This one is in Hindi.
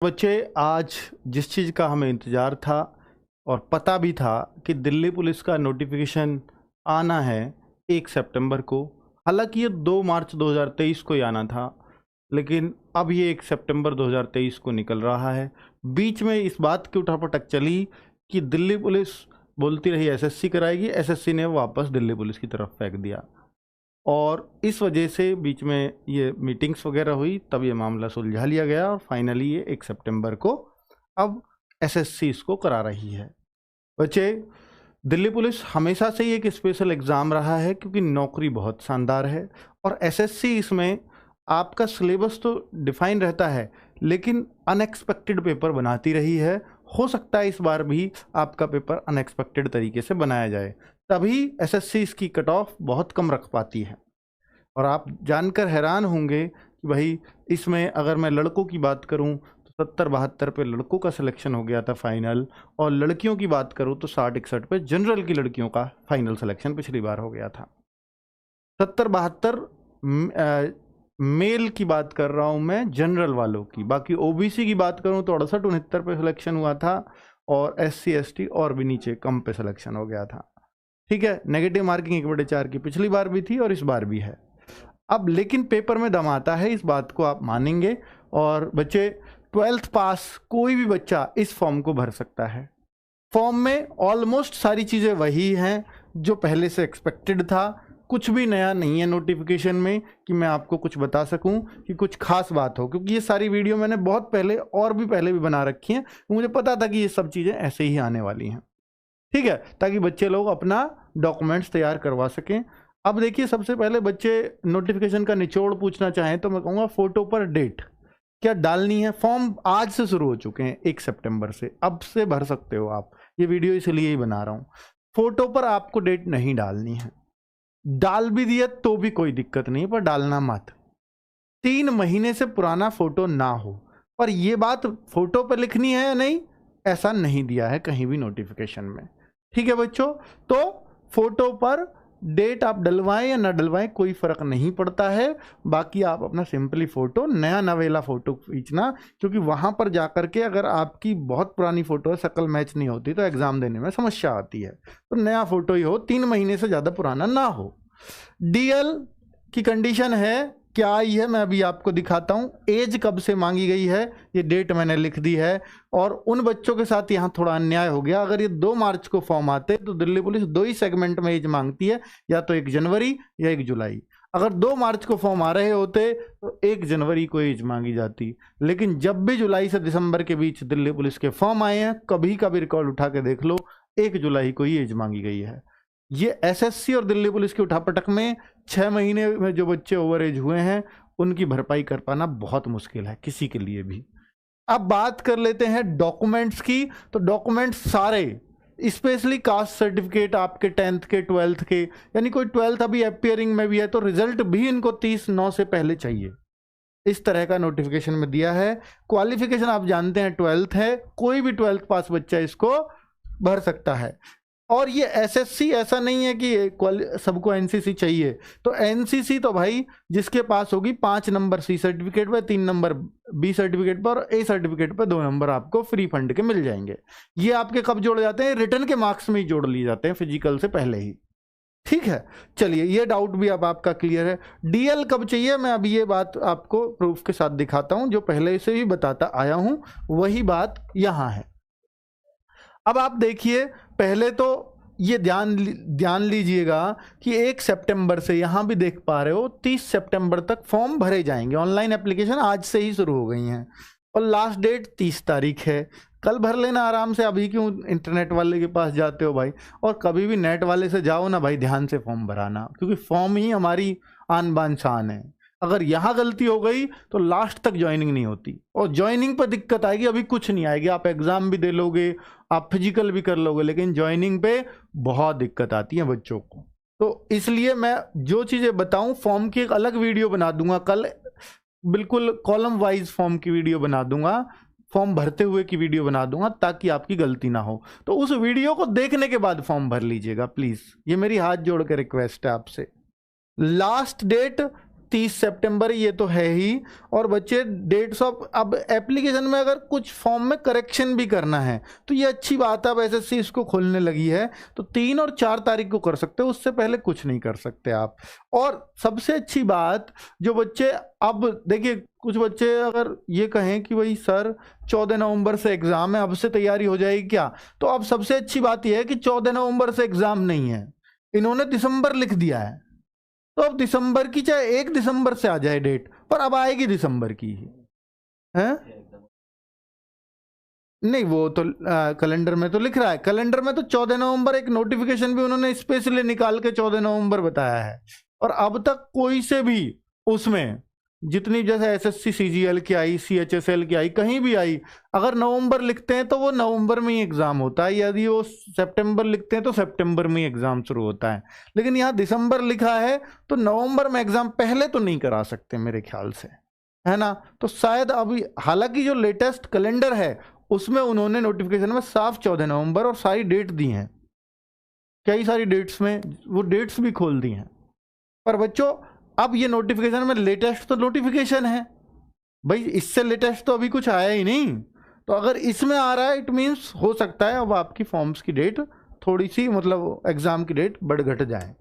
बच्चे, आज जिस चीज़ का हमें इंतज़ार था और पता भी था कि दिल्ली पुलिस का नोटिफिकेशन आना है 1 सितंबर को। हालांकि ये 2 मार्च 2023 को ही आना था, लेकिन अब ये 1 सितंबर 2023 को निकल रहा है। बीच में इस बात की उठापटक चली कि दिल्ली पुलिस बोलती रही एसएससी कराएगी, एसएससी ने वापस दिल्ली पुलिस की तरफ फेंक दिया और इस वजह से बीच में ये मीटिंग्स वगैरह हुई, तब ये मामला सुलझा लिया गया और फाइनली ये 1 सितंबर को अब एसएससी इसको करा रही है। बच्चे, दिल्ली पुलिस हमेशा से ही एक स्पेशल एग्ज़ाम रहा है क्योंकि नौकरी बहुत शानदार है और एसएससी इसमें आपका सिलेबस तो डिफाइन रहता है, लेकिन अनएक्सपेक्टेड पेपर बनाती रही है। हो सकता है इस बार भी आपका पेपर अनएक्सपेक्टेड तरीके से बनाया जाए, तभी एसएससी इसकी कट ऑफ बहुत कम रख पाती है। और आप जानकर हैरान होंगे कि भाई इसमें अगर मैं लड़कों की बात करूं तो 70-72 पे लड़कों का सिलेक्शन हो गया था फाइनल, और लड़कियों की बात करूं तो 60-61 पे जनरल की लड़कियों का फाइनल सिलेक्शन पिछली बार हो गया था। 70-72 मेल की बात कर रहा हूं मैं, जनरल वालों की। बाकी ओबीसी की बात करूं तो 68-69 पे सिलेक्शन हुआ था और एससी एसटी और भी नीचे कम पे सिलेक्शन हो गया था। ठीक है, नेगेटिव मार्किंग 1/4 की पिछली बार भी थी और इस बार भी है। अब लेकिन पेपर में दम आता है, इस बात को आप मानेंगे। और बच्चे, 12th पास कोई भी बच्चा इस फॉर्म को भर सकता है। फॉर्म में ऑलमोस्ट सारी चीज़ें वही हैं जो पहले से एक्सपेक्टेड था। कुछ भी नया नहीं है नोटिफिकेशन में कि मैं आपको कुछ बता सकूं कि कुछ खास बात हो, क्योंकि ये सारी वीडियो मैंने बहुत पहले और भी पहले भी बना रखी हैं। मुझे पता था कि ये सब चीज़ें ऐसे ही आने वाली हैं। ठीक है, ताकि बच्चे लोग अपना डॉक्यूमेंट्स तैयार करवा सकें। अब देखिए, सबसे पहले बच्चे नोटिफिकेशन का निचोड़ पूछना चाहें तो मैं कहूँगा फोटो पर डेट क्या डालनी है। फॉर्म आज से शुरू हो चुके हैं, 1 सितंबर से, अब से भर सकते हो आप। ये वीडियो इसलिए ही बना रहा हूँ। फोटो पर आपको डेट नहीं डालनी है, डाल भी दिया तो भी कोई दिक्कत नहीं, पर डालना मत। 3 महीने से पुराना फोटो ना हो, पर यह बात फोटो पर लिखनी है या नहीं, ऐसा नहीं दिया है कहीं भी नोटिफिकेशन में। ठीक है बच्चों, तो फोटो पर डेट आप डलवाएं या ना डलवाएं कोई फर्क नहीं पड़ता है। बाकी आप अपना सिंपली फोटो, नया नवेला फोटो खींचना, क्योंकि वहां पर जाकर के अगर आपकी बहुत पुरानी फोटो है, शक्ल मैच नहीं होती तो एग्जाम देने में समस्या आती है। तो नया फोटो ही हो, 3 महीने से ज्यादा पुराना ना हो। डीएल की कंडीशन है, क्या आई है मैं अभी आपको दिखाता हूं। एज कब से मांगी गई है ये डेट मैंने लिख दी है। और उन बच्चों के साथ यहां थोड़ा अन्याय हो गया। अगर ये 2 मार्च को फॉर्म आते तो दिल्ली पुलिस 2 ही सेगमेंट में एज मांगती है, या तो 1 जनवरी या 1 जुलाई। अगर 2 मार्च को फॉर्म आ रहे होते तो 1 जनवरी को एज मांगी जाती। लेकिन जब भी जुलाई से दिसंबर के बीच दिल्ली पुलिस के फॉर्म आए हैं, कभी का भी रिकॉर्ड उठा के देख लो, 1 जुलाई को ही एज मांगी गई है। ये एसएससी और दिल्ली पुलिस की उठापटक में 6 महीने में जो बच्चे ओवर एज हुए हैं उनकी भरपाई कर पाना बहुत मुश्किल है किसी के लिए भी। अब बात कर लेते हैं डॉक्यूमेंट्स की। तो डॉक्यूमेंट्स सारे, स्पेशली कास्ट सर्टिफिकेट आपके 10th के 12th के, यानी कोई 12th अभी अपियरिंग में भी है तो रिजल्ट भी इनको 30/9 से पहले चाहिए। इस तरह का नोटिफिकेशन में दिया है। क्वालिफिकेशन आप जानते हैं 12th है, कोई भी 12th पास बच्चा इसको भर सकता है। और ये एसएससी ऐसा नहीं है कि सबको एनसीसी चाहिए। तो एनसीसी तो भाई जिसके पास होगी 5 नंबर सी सर्टिफिकेट पे, 3 नंबर बी सर्टिफिकेट पर और ए सर्टिफिकेट पे 2 नंबर आपको फ्री फंड के मिल जाएंगे। ये आपके कब जोड़ जाते हैं, रिटर्न के मार्क्स में ही जोड़ लिए जाते हैं, फिजिकल से पहले ही। ठीक है, चलिए ये डाउट भी अब आपका क्लियर है। डीएल कब चाहिए, मैं अभी ये बात आपको प्रूफ के साथ दिखाता हूं। जो पहले से ही बताता आया हूं वही बात यहां है। अब आप देखिए, पहले तो ये ध्यान लीजिएगा कि 1 सितंबर से, यहां भी देख पा रहे हो, 30 सितंबर तक फॉर्म भरे जाएंगे। ऑनलाइन एप्लीकेशन आज से ही शुरू हो गई हैं और लास्ट डेट 30 तारीख है। कल भर लेना आराम से, अभी क्यों इंटरनेट वाले के पास जाते हो भाई। और कभी भी नेट वाले से जाओ ना भाई, ध्यान से फॉर्म भराना, क्योंकि फॉर्म ही हमारी आन बान शान है। अगर यहाँ गलती हो गई तो लास्ट तक ज्वाइनिंग नहीं होती, और ज्वाइनिंग पर दिक्कत आएगी। अभी कुछ नहीं आएगी, आप एग्जाम भी दे लोगे, आप फिजिकल भी कर लोगे, लेकिन ज्वाइनिंग पे बहुत दिक्कत आती है बच्चों को। तो इसलिए मैं जो चीज़ें बताऊं, फॉर्म की एक अलग वीडियो बना दूंगा कल, बिल्कुल कॉलम वाइज फॉर्म की वीडियो बना दूंगा, फॉर्म भरते हुए की वीडियो बना दूंगा, ताकि आपकी गलती ना हो। तो उस वीडियो को देखने के बाद फॉर्म भर लीजिएगा प्लीज़, ये मेरी हाथ जोड़ के रिक्वेस्ट है आपसे। लास्ट डेट 30 सितंबर ये तो है ही। और बच्चे डेट्स ऑफ, अब एप्लीकेशन में अगर कुछ फॉर्म में करेक्शन भी करना है तो ये अच्छी बात है, अब एसएससी इसको खोलने लगी है तो 3 और 4 तारीख को कर सकते हो, उससे पहले कुछ नहीं कर सकते आप। और सबसे अच्छी बात जो बच्चे, अब देखिए कुछ बच्चे अगर ये कहें कि भाई सर 14 नवंबर से एग्जाम है, अब से तैयारी हो जाएगी क्या, तो अब सबसे अच्छी बात यह है कि 14 नवंबर से एग्जाम नहीं है, इन्होंने दिसंबर लिख दिया है। तो अब दिसंबर की चाहे 1 दिसंबर से आ जाए डेट, पर अब आएगी दिसंबर की ही है। नहीं वो तो कैलेंडर में तो लिख रहा है, कैलेंडर में तो 14 नवंबर, एक नोटिफिकेशन भी उन्होंने स्पेशली निकाल के 14 नवंबर बताया है। और अब तक कोई से भी उसमें जितनी, जैसे एसएससी सीजीएल की आई, सीएचएसएल की आई, कहीं भी आई, अगर नवंबर लिखते हैं तो वो नवंबर में ही एग्जाम होता है, यदि वो सितंबर लिखते हैं तो सितंबर में ही एग्जाम शुरू होता है। लेकिन यहाँ दिसंबर लिखा है तो नवंबर में एग्जाम पहले तो नहीं करा सकते मेरे ख्याल से, है ना। तो शायद अभी, हालांकि जो लेटेस्ट कैलेंडर है उसमें उन्होंने नोटिफिकेशन में साफ 14 नवंबर और सारी डेट दी हैं, कई सारी डेट्स में वो डेट्स भी खोल दी हैं। पर बच्चों अब ये नोटिफिकेशन में लेटेस्ट तो नोटिफिकेशन है भाई, इससे लेटेस्ट तो अभी कुछ आया ही नहीं। तो अगर इसमें आ रहा है इट मीन्स हो सकता है अब आपकी फॉर्म्स की डेट थोड़ी सी, मतलब एग्जाम की डेट बढ़ घट जाए।